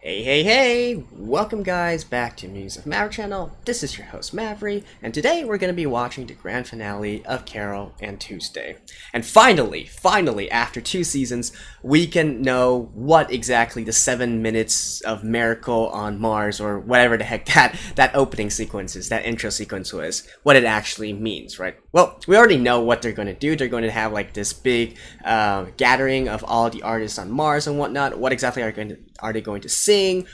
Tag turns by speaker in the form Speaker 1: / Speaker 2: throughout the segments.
Speaker 1: Hey, hey, hey! Welcome, guys, back to Musings of Maverick channel. This is your host, Maverick, and today we're going to be watching the grand finale of Carole and Tuesday. And finally, after 2 seasons, we can know what exactly the 7 minutes of Miracle on Mars, or whatever the heck that opening sequence is, that intro sequence was, what it actually means, right? Well, we already know what they're going to do. They're going to have like this big gathering of all the artists on Mars and whatnot. What exactly are they going to sing?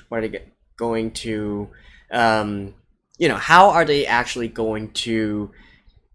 Speaker 1: What are they going to, how are they actually going to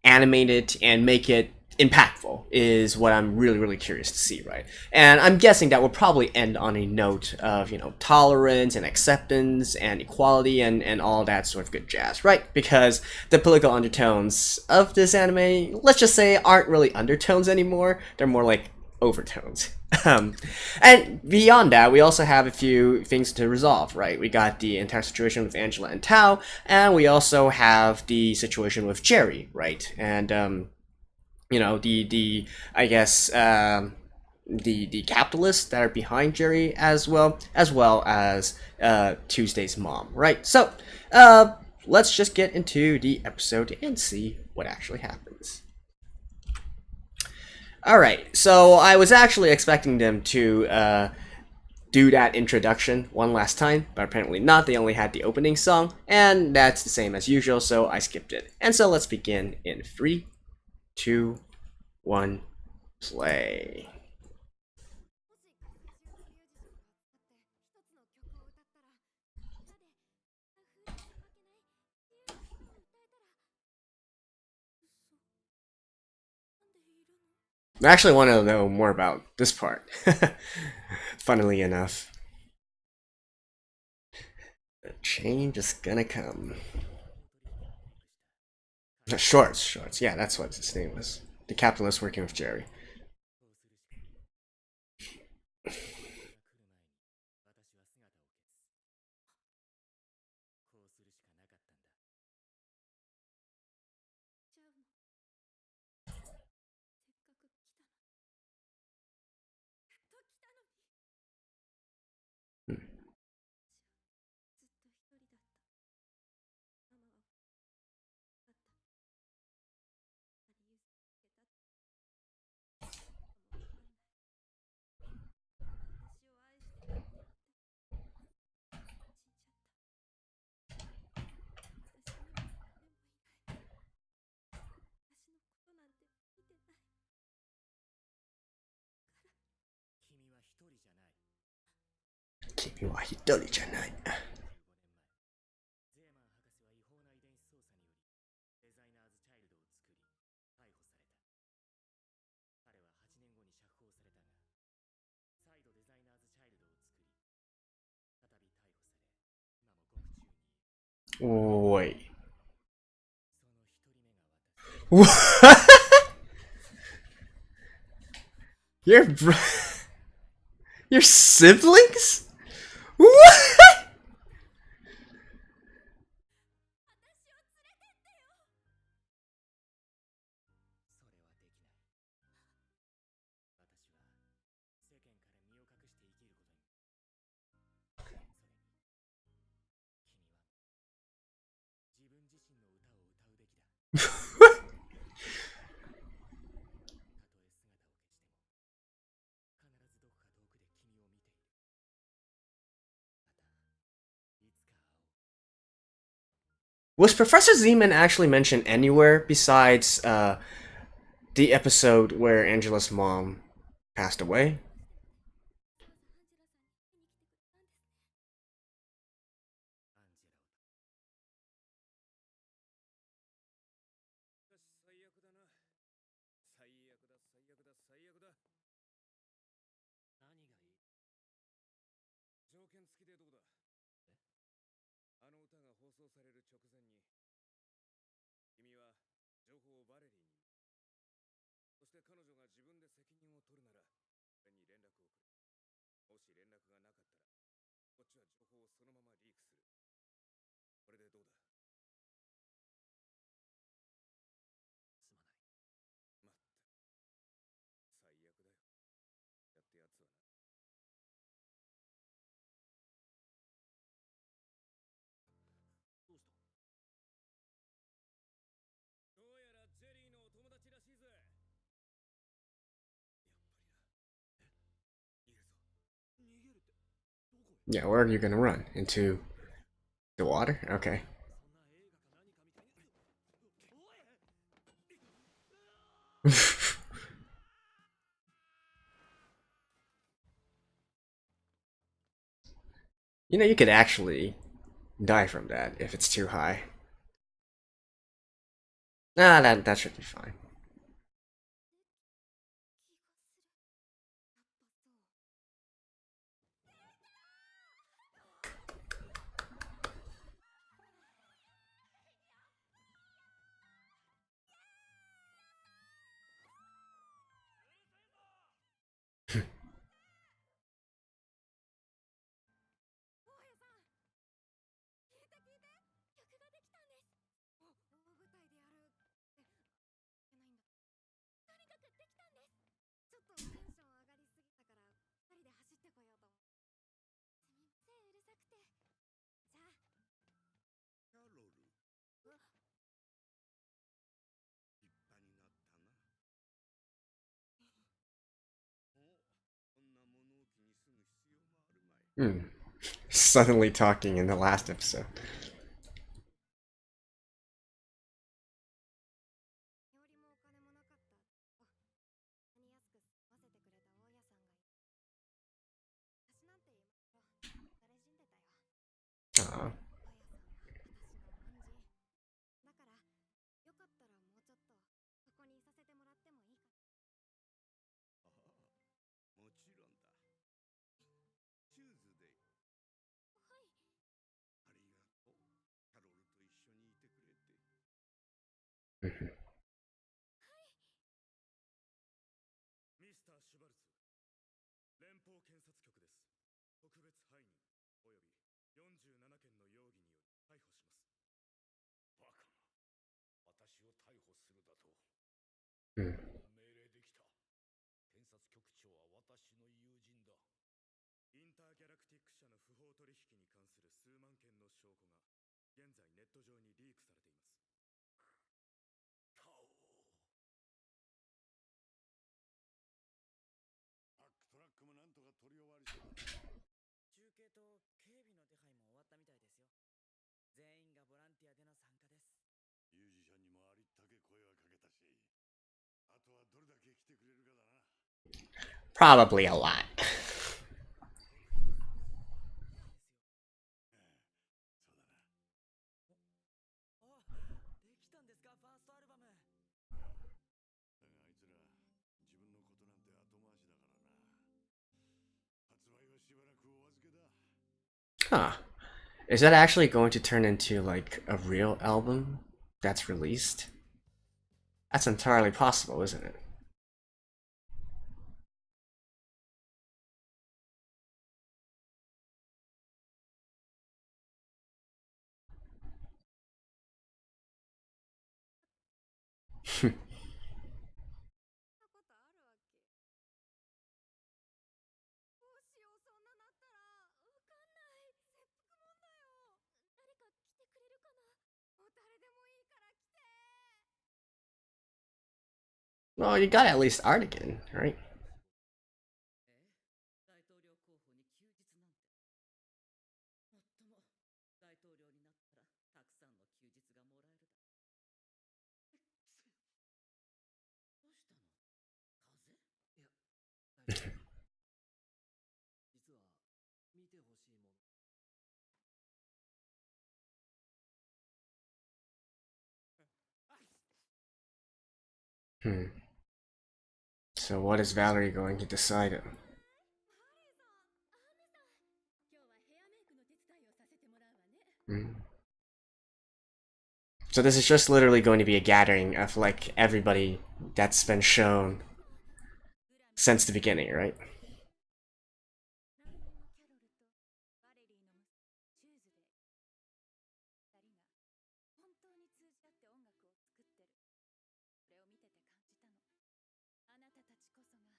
Speaker 1: animate it and make it impactful is what I'm really curious to see, right? And I'm guessing that will probably end on a note of, tolerance and acceptance and equality and all that sort of good jazz, right? Because the political undertones of this anime, let's just say, aren't really undertones anymore. They're more like overtones. And beyond that, we also have a few things to resolve, right? We got the entire situation with Angela and Tao, and we also have the situation with Jerry, right? And the I guess the capitalists that are behind Jerry as well as Tuesday's mom, right? So let's just get into the episode and see what actually happens. Alright, so I was actually expecting them to do that introduction one last time, but apparently not. They only had the opening song, and that's the same as usual, so I skipped it. And so let's begin in 3, 2, 1, play. I actually want to know more about this part. Funnily enough. The change is gonna come. Shorts. Yeah, that's what his name was. The capitalist working with Jerry. Kimi wa hitori janai. Wait. What? Your your siblings? What? Was Professor Zeman actually mentioned anywhere besides the episode where Angela's mom passed away? Yeah, where are you gonna run? Into the water? Okay. You know, you could actually die from that if it's too high. Nah, that should be fine. Hmm. Suddenly talking in the last episode. Aw. Mhm.
Speaker 2: ミスター・シュバルツ、連邦検察局です。特別背任および47件の容疑により逮捕します。バカな。私を逮捕するだと。
Speaker 1: Hmm.
Speaker 2: 命令できた。検察局長は私の友人だ。インターギャラクティック社の不法取引に関する数万件の証拠が現在ネット上にリークされています。バックトラックもなんとか取り終わりそうだ。中継と警備の手配も終わったみたいですよ。全員がボランティアでの参加です。ミュージシャンにもありったけ声はかけたし、あとはどれだけ来てくれるかだな。
Speaker 1: Probably a lot.
Speaker 2: あ、できたんですか、ファーストアルバム。だがあいつら自分のことなんて後回しだからな。発売はしばらくお預けだ。
Speaker 1: Huh. Is that actually going to turn into like a real album that's released? That's entirely possible, isn't it? Well, you got at least art again, right?
Speaker 2: 大統領候補に休日なんて。もっとも大統領になったらたくさんの休日がもらえるだ。どうしたの？風邪？いや、大丈夫。実は見てほしいもの。
Speaker 1: Hmm. So what is Valerie going to decide on?
Speaker 2: 今日はヘアメイクの手伝いをさせてもらうわね。
Speaker 1: Hmm. So this is just literally going to be a gathering of like everybody that's been shown since the beginning, right?
Speaker 2: 来年のキャロルとバレリーのチューズデイ。二人が本当に通じ合って音楽を作ってる。それを見てて感じたの。あなたたちこそが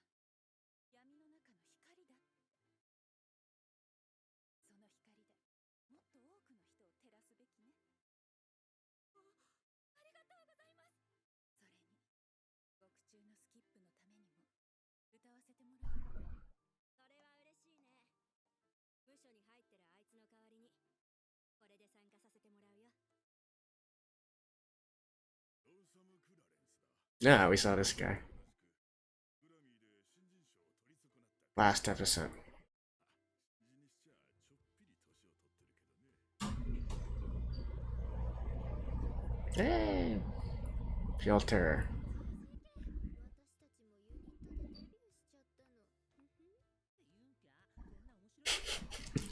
Speaker 2: 闇の中の光だって。その光でもっと多くの人を照らすべきね。ありがとうございます。それに獄中のスキップのためにも歌わせてもらう。
Speaker 1: Yeah, we saw this guy last episode. Hey, filter.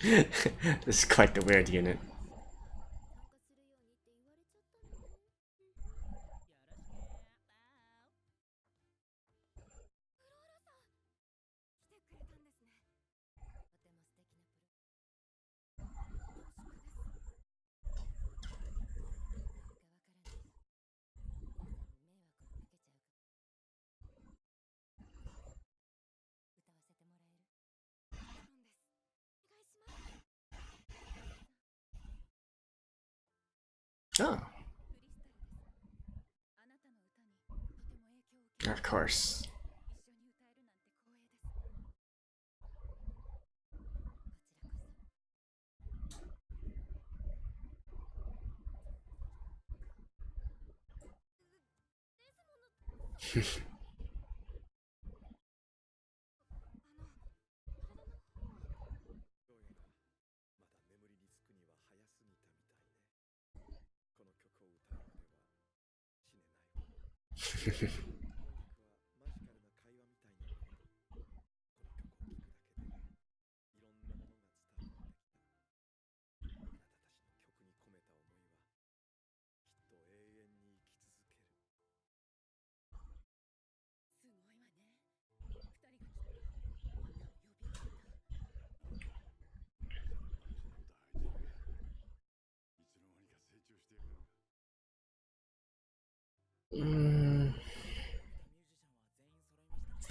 Speaker 1: This is quite the weird unit. Oh, of course.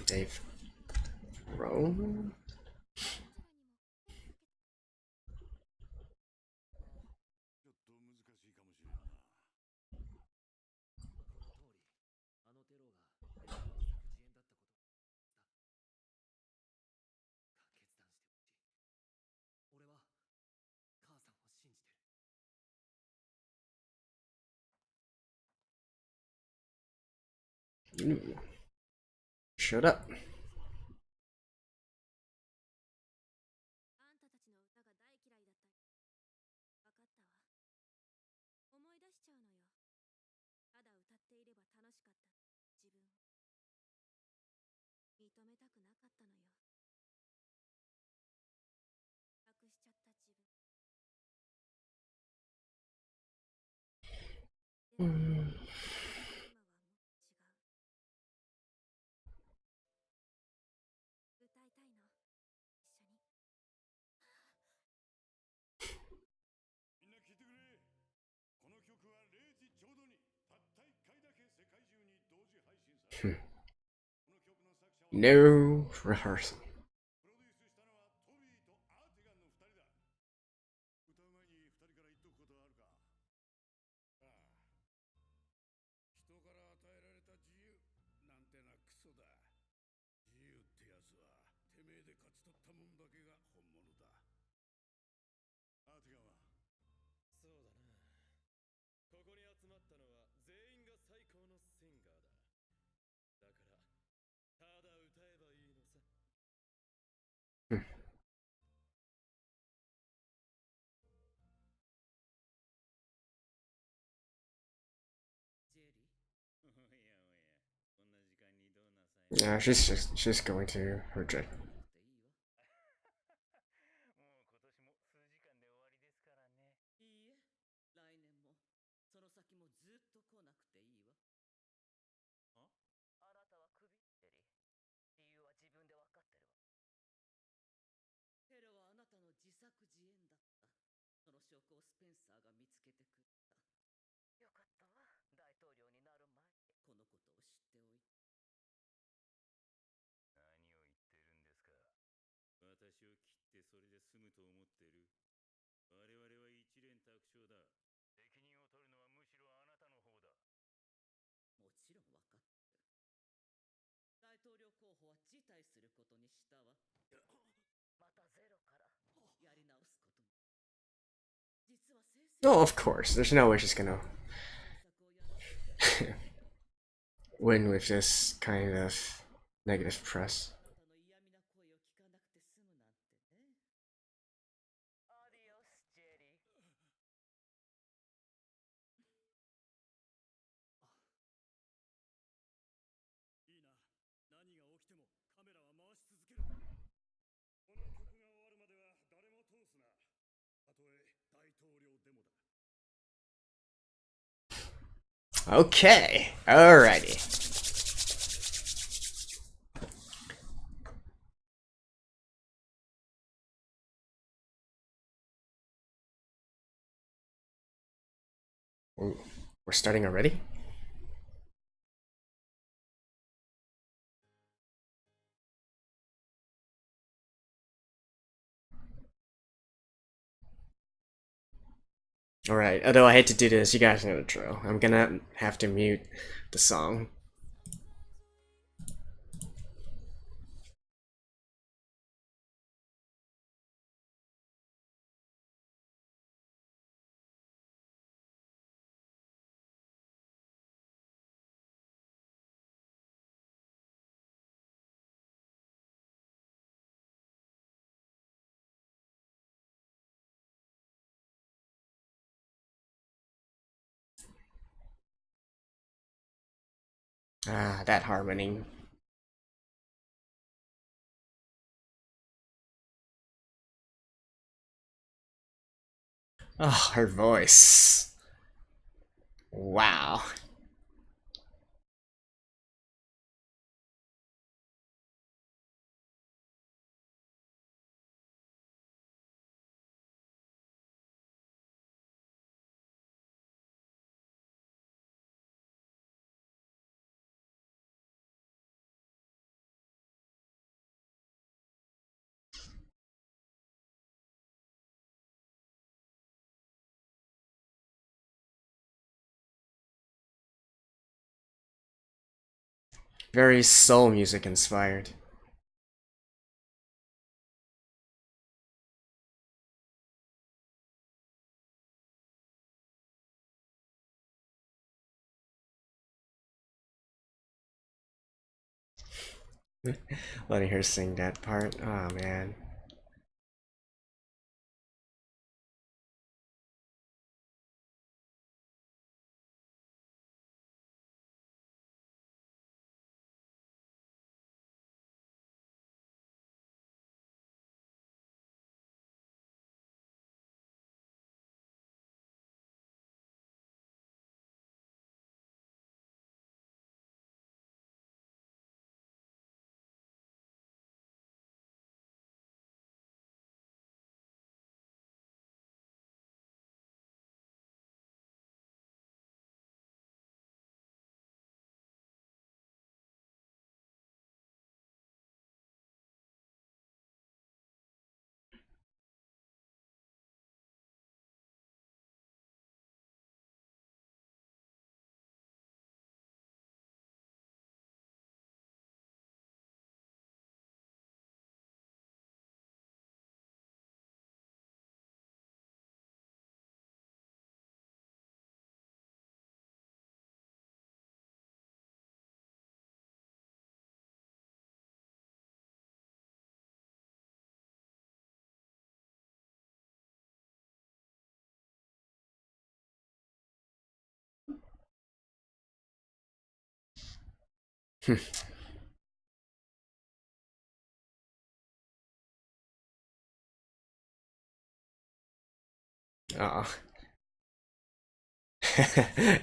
Speaker 1: Dave Rome? Shut up.
Speaker 2: あんたたちの歌が大嫌いだった。わかったわ。思い出しちゃうのよ。ただ歌っていれば楽しかった自分を認めたくなかったのよ。隠しちゃった自分。でも今はもう違う。歌いたいの。一緒に。
Speaker 3: みんな聞いてくれ。この曲は0時ちょうどにたった1回だけ世界中に同時配信される。この曲の作者は
Speaker 1: No rehearsal.
Speaker 3: プロデュースしたのはトビーとアーティガンの2人だ。歌う前に2人から言っとくことはあるか。ああ、人から与えられた自由なんてなクソだ。自由ってやつはてめえで勝ち取ったもんだけが本物だ。アーティガンは
Speaker 4: そうだな。ここに集まったのは全員が最高のシンガーだ。だから、ただ歌えばいいのさ。ジェリーおやおや、こんな時間にどうなさい。
Speaker 1: Yeah, she's going to her trip.
Speaker 4: もう今年も数時間で終わりですからね。いいえ、来年もその先もずっと来なくていいわ。あなたはクビ、ジェリー。理由は自分で分かってるわ。テロはあなたの自作自演だった。その証拠をスペンサーが見つけてくれた。よかったわ。大統領になる前にこのことを知っておいて。何を言ってるんですか。私を切ってそれで済むと思ってる。我々は一連卓上だ。責任を取るのはむしろあなたの方だ。もちろん分かってる。大統領候補は辞退することにしたわ。またゼロからやり直すことに。実は先生
Speaker 1: Oh, of course. There's no way she's gonna. win with this kind of negative press.
Speaker 5: あなたの嫌味な声を聞かなくて済むなんてね。アディオス、ジェリー。
Speaker 3: いいな。何が起きてもカメラは回し続ける。この曲が終わるまでは誰も通すな。たとえ大統領でもだ。
Speaker 1: Okay, alrighty. Ooh, we're starting already? Alright, although I hate to do this, you guys know the drill. I'm gonna have to mute the song. Ah, that harmony. Oh, her voice. Wow. Very soul music inspired. Letting her sing that part. Oh man. Oh.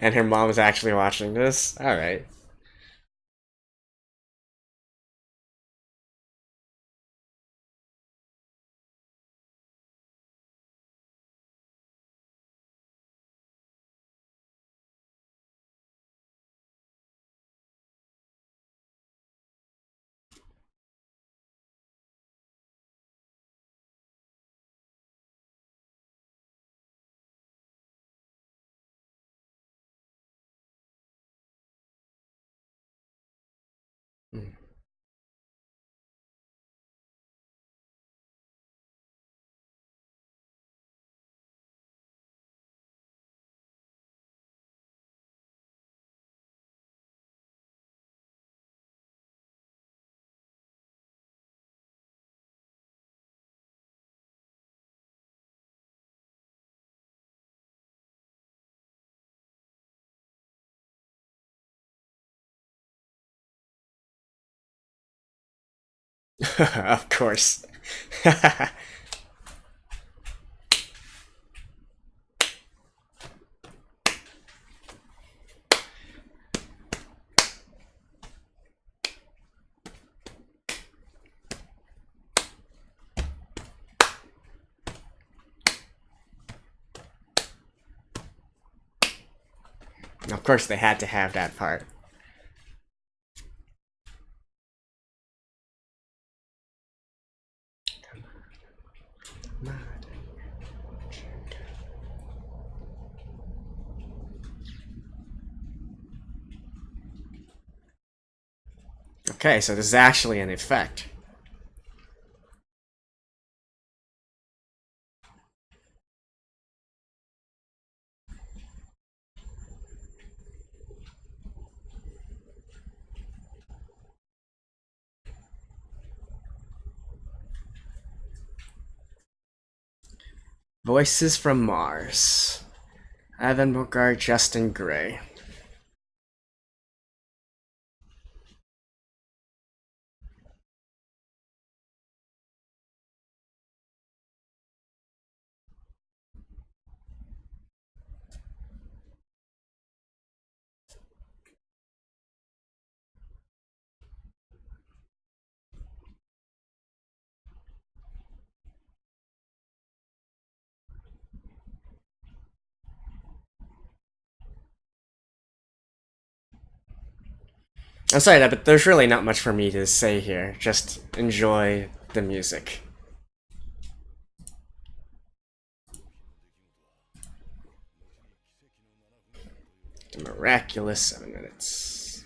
Speaker 1: And her mom's actually watching this? Alright. Of course. Of course, they had to have that part. Okay, so this is actually an effect. Voices from Mars. Evan Bogart, Justin Gray. I'm sorry, but there's really not much for me to say here. Just enjoy the music. The miraculous 7 minutes.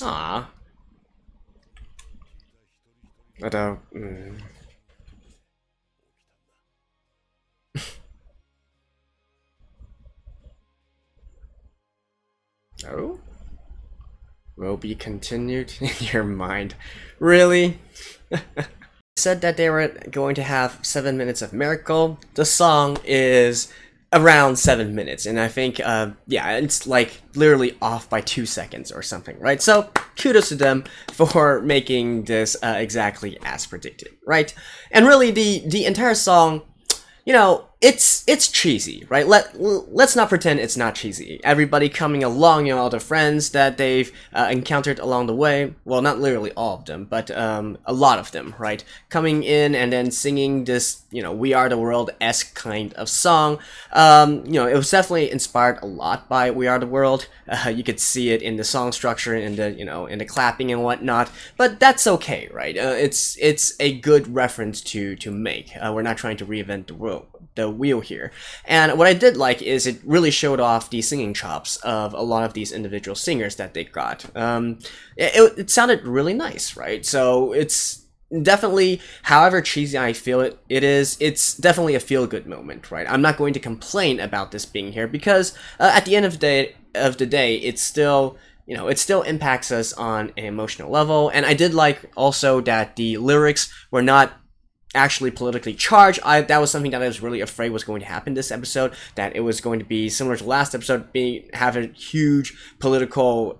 Speaker 1: Ah. Although, Oh? Will be continued in your mind. Really? Said that they were going to have 7 minutes of Miracle. The song is around 7 minutes, and I think, yeah, it's like literally off by 2 seconds or something, right? So, kudos to them for making this exactly as predicted, right? And really, the entire song, you know, it's cheesy, right? Let's not pretend it's not cheesy. Everybody coming along, you know, all the friends that they've encountered along the way, well, not literally all of them, but a lot of them, right? Coming in and then singing this, you know, We Are the World-esque kind of song. You know, it was definitely inspired a lot by We Are the World. You could see it in the song structure, in the, you know, in the clapping and whatnot, but that's okay, right? It's a good reference to make. We're not trying to reinvent the wheel here. And what I did like is it really showed off the singing chops of a lot of these individual singers that they got. It sounded really nice, right? So it's definitely, however cheesy I feel it's definitely a feel-good moment, right? I'm not going to complain about this being here because at the end of the day, it's still, you know, it still impacts us on an emotional level. And I did like also that the lyrics were not actually politically charged. That was something that I was really afraid was going to happen this episode, that it was going to be similar to last episode, have a huge political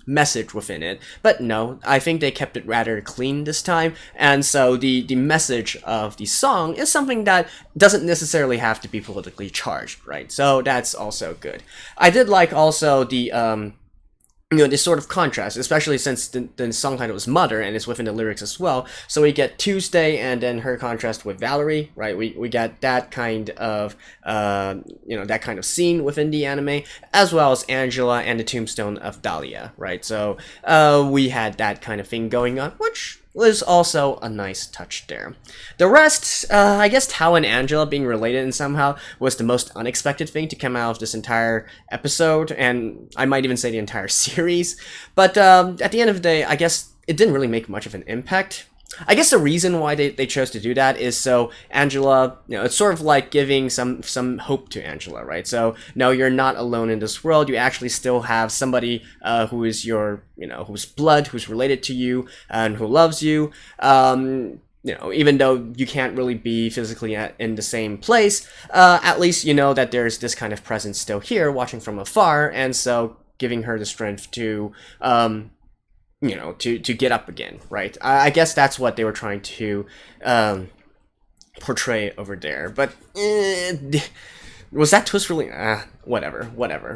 Speaker 1: message within it. But no, I think they kept it rather clean this time, and so the message of the song is something that doesn't necessarily have to be politically charged, right? So that's also good. I did like also the you know, this sort of contrast, especially since the song title is Mother and it's within the lyrics as well. So we get Tuesday and then her contrast with Valerie, right? We get that kind of, you know, that kind of scene within the anime, as well as Angela and the tombstone of Dahlia, right? So we had that kind of thing going on, which was also a nice touch there. The rest, I guess Tao and Angela being related in somehow was the most unexpected thing to come out of this entire episode, and I might even say the entire series. But at the end of the day, I guess it didn't really make much of an impact. I guess the reason why they chose to do that is so Angela, you know, it's sort of like giving some hope to Angela, right? So, no, you're not alone in this world. You actually still have somebody who is your, you know, who's blood, who's related to you, and who loves you. You know, even though you can't really be physically in the same place, at least you know that there's this kind of presence still here, watching from afar, and so giving her the strength to, to get up again, right? I guess that's what they were trying to portray over there. But was that twist really? Whatever,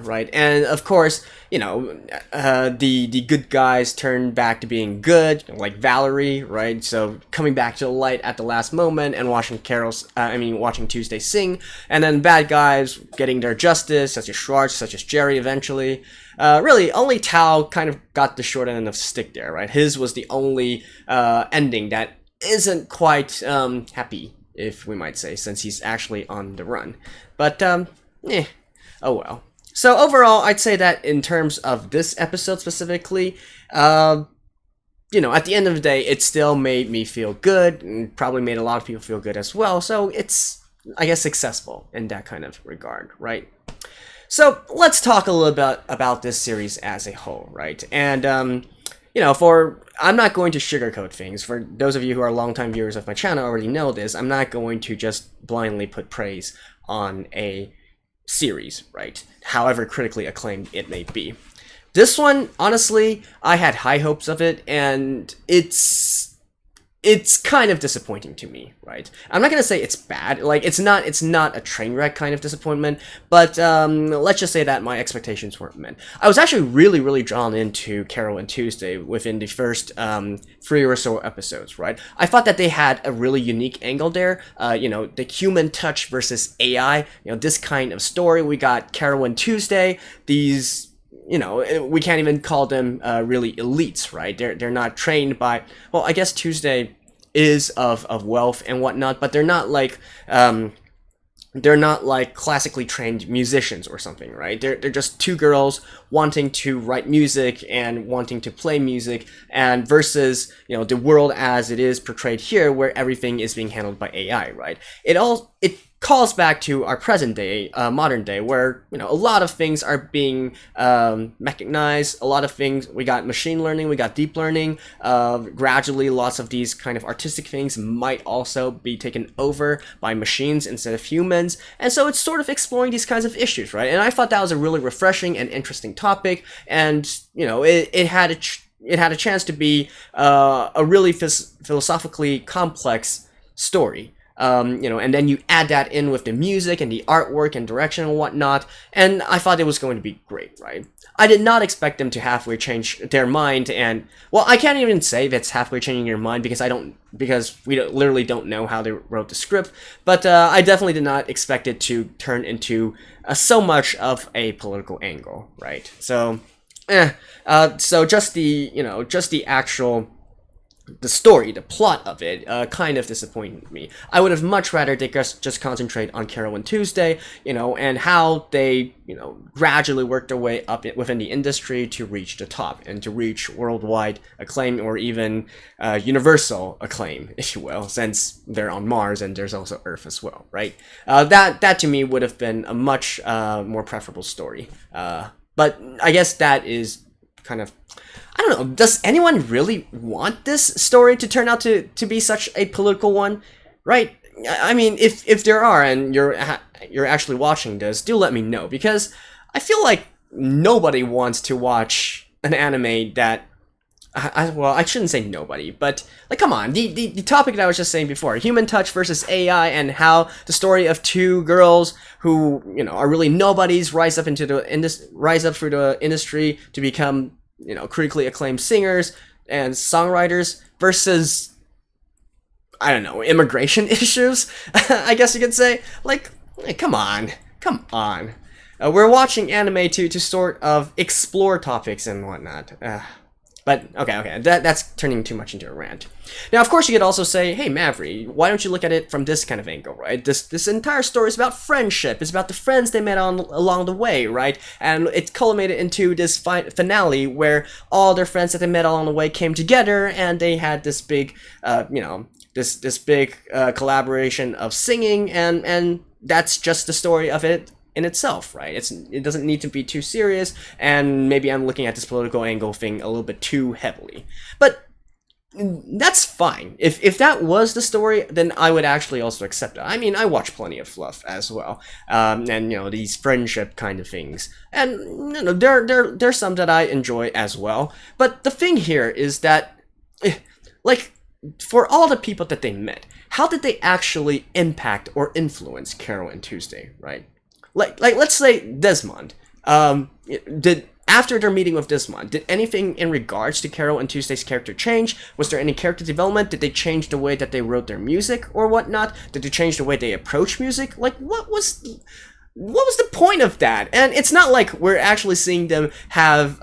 Speaker 1: right? And of course, the good guys turned back to being good, like Valerie, right? So coming back to the light at the last moment and watching watching Tuesday sing, and then bad guys getting their justice, such as Schwartz, such as Jerry, eventually. Really, only Tao kind of got the short end of the stick there, right? His was the only ending that isn't quite happy, if we might say, since he's actually on the run. But, oh well. So overall, I'd say that in terms of this episode specifically, at the end of the day, it still made me feel good, and probably made a lot of people feel good as well, so it's, I guess, successful in that kind of regard, right? So let's talk a little bit about this series as a whole, right? And, I'm not going to sugarcoat things. For those of you who are longtime viewers of my channel already know this, I'm not going to just blindly put praise on a series, right? However critically acclaimed it may be. This one, honestly, I had high hopes of it, and it's kind of disappointing to me, right? I'm not gonna say it's bad, like it's not a train wreck kind of disappointment, but let's just say that my expectations weren't met. I was actually really drawn into Carole and Tuesday within the first 3 or so episodes, right? I thought that they had a really unique angle there, the human touch versus AI, this kind of story. We got Carole and Tuesday, these, we can't even call them really elites, right? They're not trained by, well, I guess Tuesday is of wealth and whatnot, but they're not like classically trained musicians or something, right? They're just two girls wanting to write music and wanting to play music, and versus the world as it is portrayed here, where everything is being handled by AI, right? It calls back to our present day, modern day, where a lot of things are being mechanized. A lot of things, we got machine learning, we got deep learning. Gradually, lots of these kind of artistic things might also be taken over by machines instead of humans, and so it's sort of exploring these kinds of issues, right? And I thought that was a really refreshing and interesting topic, and it had a chance to be a really philosophically complex story. And then you add that in with the music and the artwork and direction and whatnot, and I thought it was going to be great, right? I did not expect them to halfway change their mind, and, well, I can't even say that's halfway changing your mind because we literally don't know how they wrote the script, but I definitely did not expect it to turn into so much of a political angle, right? So, so just the actual the story, the plot of it, kind of disappointed me. I would have much rather they just concentrate on Carole and Tuesday, and how they, gradually work their way up within the industry to reach the top and to reach worldwide acclaim, or even universal acclaim, if you will, since they're on Mars and there's also Earth as well, right? That to me would have been a much more preferable story. But I guess that is kind of, I don't know, does anyone really want this story to turn out to be such a political one, right? I mean, if there are, and you're actually watching this, do let me know, because I feel like nobody wants to watch an anime that, well, I shouldn't say nobody, but, like, come on, the topic that I was just saying before, human touch versus AI, and how the story of two girls who, are really nobodies rise up through the industry to become, critically acclaimed singers and songwriters, versus, I don't know, immigration issues, I guess you could say. Like, hey, come on. We're watching anime to sort of explore topics and whatnot. But, okay, that's turning too much into a rant. Now, of course, you could also say, hey, Mavri, why don't you look at it from this kind of angle, right? This entire story is about friendship. It's about the friends they met along the way, right? And it culminated into this finale where all their friends that they met along the way came together, and they had this big, this big collaboration of singing, and that's just the story of it in itself, right? It doesn't need to be too serious, and maybe I'm looking at this political angle thing a little bit too heavily. But that's fine. If that was the story, then I would actually also accept it. I mean, I watch plenty of fluff as well, and these friendship kind of things, and there's some that I enjoy as well. But the thing here is that, like, for all the people that they met, how did they actually impact or influence Carole and Tuesday, right? Like let's say Desmond, did. After their meeting with Desmond, did anything in regards to Carole and Tuesday's character change? Was there any character development? Did they change the way that they wrote their music or whatnot? Did they change the way they approach music? Like, what was the point of that? And it's not like we're actually seeing them have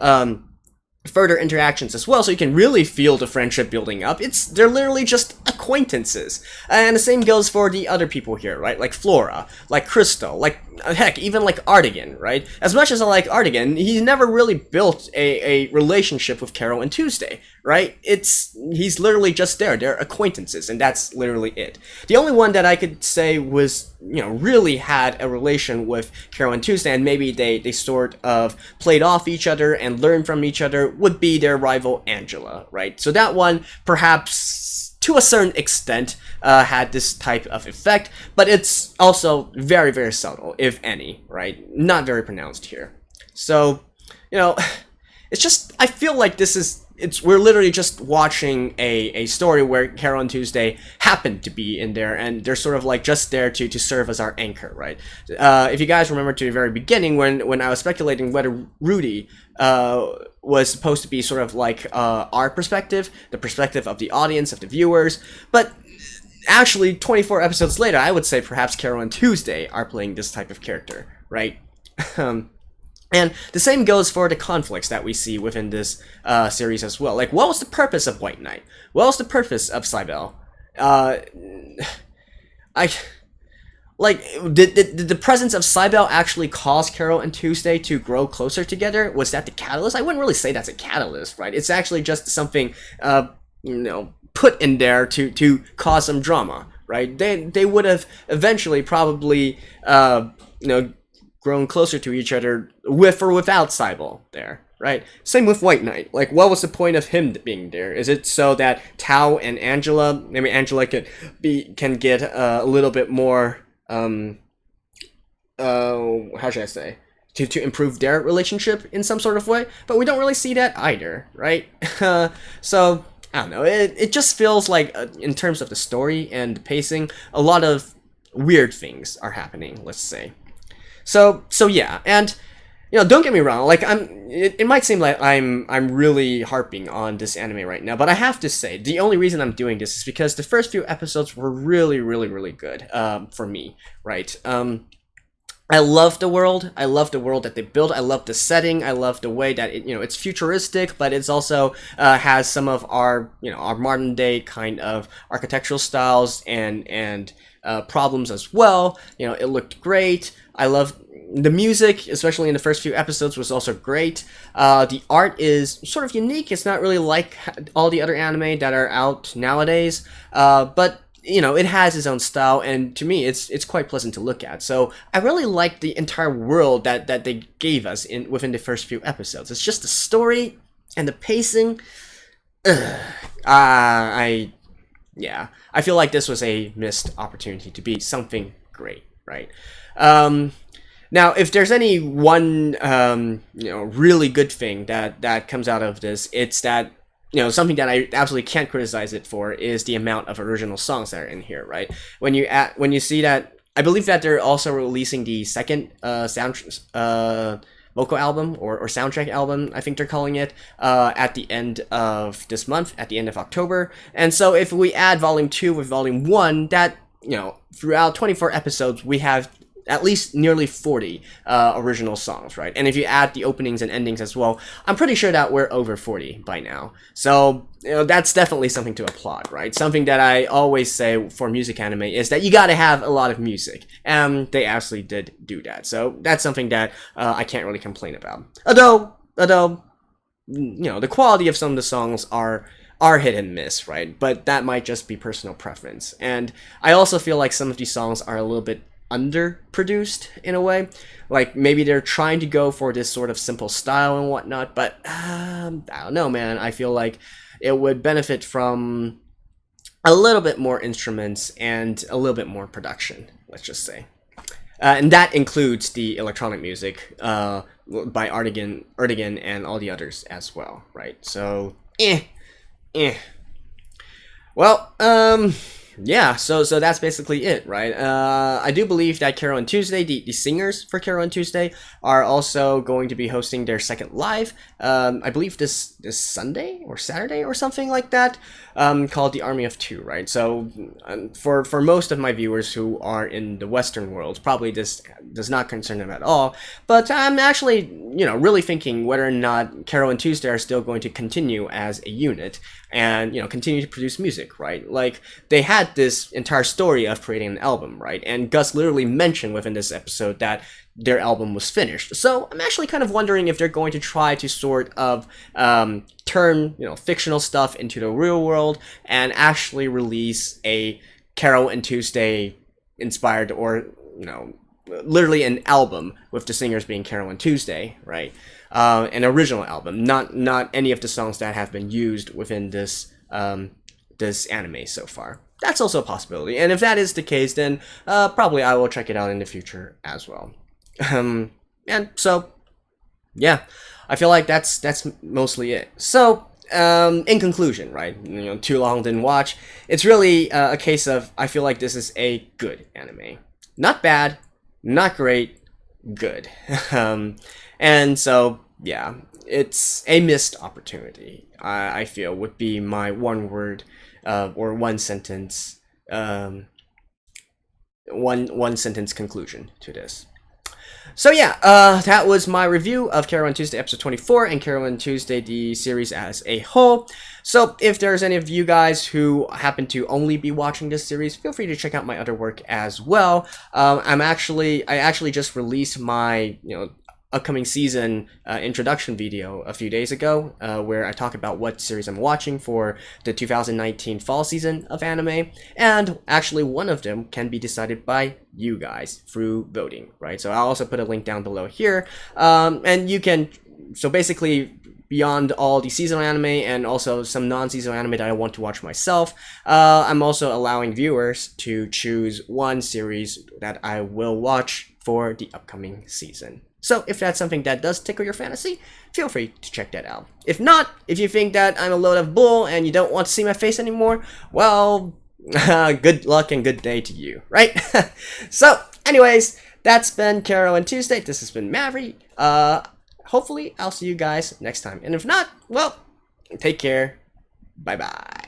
Speaker 1: further interactions as well, so you can really feel the friendship building up. They're literally just acquaintances. And the same goes for the other people here, right? Like Flora, like Crystal, like, heck, even like Artigan, right? As much as I like Artigan, he never really built a relationship with Carole and Tuesday, right? He's literally just there. They're acquaintances, and that's literally it. The only one that I could say was, really had a relation with Carole and Tuesday, and maybe they sort of played off each other and learned from each other, would be their rival Angela, right? So that one, perhaps to a certain extent, had this type of effect, but it's also very, very subtle, if any, right? Not very pronounced here. So, it's just, I feel like we're literally just watching a story where Carole and Tuesday happen to be in there, and they're sort of like just there to serve as our anchor, right? If you guys remember to the very beginning when I was speculating whether Rudy was supposed to be sort of like our perspective, the perspective of the audience, of the viewers, but actually 24 episodes later, I would say perhaps Carole and Tuesday are playing this type of character, right? And the same goes for the conflicts that we see within this series as well. Like, what was the purpose of White Knight? What was the purpose of Cybele? Did the presence of Cybele actually cause Carole and Tuesday to grow closer together? Was that the catalyst? I wouldn't really say that's a catalyst, right? It's actually just something, put in there to cause some drama, right? They would have eventually probably, grown closer to each other with or without Cybele there, right? Same with White Knight. Like, what was the point of him being there? Is it so that Tao and Angela, maybe Angela can get a little bit more, how should I say, to improve their relationship in some sort of way? But we don't really see that either, right? So, I don't know, it just feels like, in terms of the story and the pacing, a lot of weird things are happening, let's say. So yeah, and don't get me wrong, like it might seem like I'm really harping on this anime right now, but I have to say the only reason I'm doing this is because the first few episodes were really, really, really good for me, right? I love the world. I love the world that they built. I love the setting. I love the way that it's futuristic, but it's also has some of our our modern day kind of architectural styles and problems as well. It looked great. I love the music, especially in the first few episodes, was also great. The art is sort of unique. It's not really like all the other anime that are out nowadays, but it has its own style, and to me, it's quite pleasant to look at. So I really like the entire world that they gave us within the first few episodes. It's just the story and the pacing. I feel like this was a missed opportunity to be something great, right? Now, if there's any one really good thing that comes out of this, it's that something that I absolutely can't criticize it for is the amount of original songs that are in here, right? When you see that, I believe that they're also releasing the second vocal album or soundtrack album, I think they're calling it, at the end of this month, at the end of October. And so if we add Volume 2 with Volume 1, that, throughout 24 episodes, we have at least nearly 40 original songs, right? And if you add the openings and endings as well, I'm pretty sure that we're over 40 by now. So, that's definitely something to applaud, right? Something that I always say for music anime is that you gotta have a lot of music. And they absolutely did do that. So, that's something that I can't really complain about. Although, the quality of some of the songs are hit and miss, right? But that might just be personal preference. And I also feel like some of these songs are a little bit underproduced in a way. Like, maybe they're trying to go for this sort of simple style and whatnot, but I don't know, man. I feel like it would benefit from a little bit more instruments and a little bit more production, let's just say. And that includes the electronic music by Erdogan and all the others as well, right? So, Well, yeah, so that's basically it, right? I do believe that Carole and Tuesday, the singers for Carole and Tuesday, are also going to be hosting their second live. I believe this Sunday or Saturday or something like that, called the Army of Two, right? So for most of my viewers who are in the Western world, probably this does not concern them at all. But I'm actually, really thinking whether or not Carole and Tuesday are still going to continue as a unit and continue to produce music, right? Like, they had this entire story of creating an album, right? And Gus literally mentioned within this episode that their album was finished. So I'm actually kind of wondering if they're going to try to sort of turn fictional stuff into the real world and actually release a Carole and Tuesday inspired, or literally an album with the singers being Carole and Tuesday, right? An original album, not any of the songs that have been used within this this anime so far. That's also a possibility, and if that is the case, then probably I will check it out in the future as well. And so, yeah, I feel like that's mostly it. So, in conclusion, right? Too long didn't watch. It's really a case of, I feel like this is a good anime, not bad, not great, good. And so, yeah, it's a missed opportunity. I feel would be my one word or one sentence conclusion to this. So yeah, that was my review of Carole and Tuesday episode 24 and Carole and Tuesday the series as a whole. So if there's any of you guys who happen to only be watching this series, feel free to check out my other work as well. I actually just released my upcoming season introduction video a few days ago, where I talk about what series I'm watching for the 2019 fall season of anime, and actually one of them can be decided by you guys through voting, right? So I'll also put a link down below here, and you can, so basically, beyond all the seasonal anime and also some non-seasonal anime that I want to watch myself, I'm also allowing viewers to choose one series that I will watch for the upcoming season. So if that's something that does tickle your fantasy, feel free to check that out. If not, if you think that I'm a load of bull and you don't want to see my face anymore, well, good luck and good day to you, right? So, anyways, that's been Carole and Tuesday. This has been Maverick. Hopefully, I'll see you guys next time. And if not, well, take care. Bye-bye.